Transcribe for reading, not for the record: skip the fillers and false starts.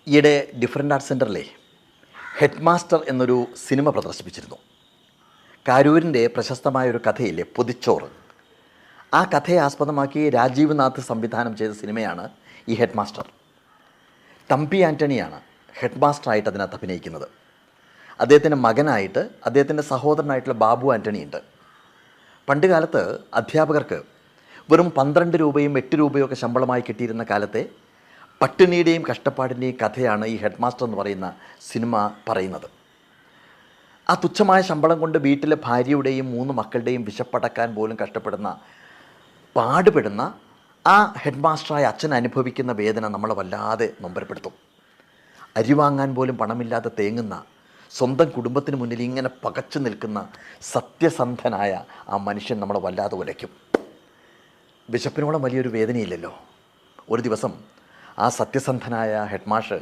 ഈയിടെ different arts സെൻറ്ററിലെ head master എന്നൊരു cinema പ്രദർശിപ്പിച്ചിരുന്നു. കാരൂരിൻ്റെ പ്രശസ്തമായൊരു കഥയില്ലേ, പൊതിച്ചോറ്. ആ കഥയെ ആസ്പദമാക്കി രാജീവ് നാഥ് സംവിധാനം ചെയ്ത സിനിമയാണ് ഈ ഹെഡ് മാസ്റ്റർ. തമ്പി ആൻ്റണിയാണ് ഹെഡ് മാസ്റ്ററായിട്ട് അതിനകത്ത് അഭിനയിക്കുന്നത്. അദ്ദേഹത്തിൻ്റെ മകനായിട്ട് അദ്ദേഹത്തിൻ്റെ സഹോദരനായിട്ടുള്ള ബാബു ആൻ്റണി ഉണ്ട്. പണ്ട് കാലത്ത് അധ്യാപകർക്ക് വെറും 12 രൂപയും 8 രൂപയും ഒക്കെ ശമ്പളമായി കിട്ടിയിരുന്ന കാലത്തെ പട്ടിണിയുടെയും കഷ്ടപ്പാടിൻ്റെയും കഥയാണ് ഈ ഹെഡ് മാസ്റ്റർ എന്ന് പറയുന്ന സിനിമ പറയുന്നത്. ആ തുച്ഛമായ ശമ്പളം കൊണ്ട് വീട്ടിലെ ഭാര്യയുടെയും 3 മക്കളുടെയും വിശപ്പടക്കാൻ പോലും കഷ്ടപ്പെടുന്ന, പാടുപെടുന്ന ആ ഹെഡ് മാസ്റ്ററായ അച്ഛൻ അനുഭവിക്കുന്ന വേദന നമ്മളെ വല്ലാതെ നൊമ്പരപ്പെടുത്തും. അരി വാങ്ങാൻ പോലും പണമില്ലാതെ തേങ്ങുന്ന, സ്വന്തം കുടുംബത്തിന് മുന്നിൽ ഇങ്ങനെ പകച്ചു നിൽക്കുന്ന സത്യസന്ധനായ ആ മനുഷ്യൻ നമ്മളെ വല്ലാതെ ഉലയ്ക്കും. വിശപ്പിനോളം വലിയൊരു വേദനയില്ലല്ലോ. ഒരു ദിവസം ആ സത്യസന്ധനായ ഹെഡ് മാസ്റ്റർ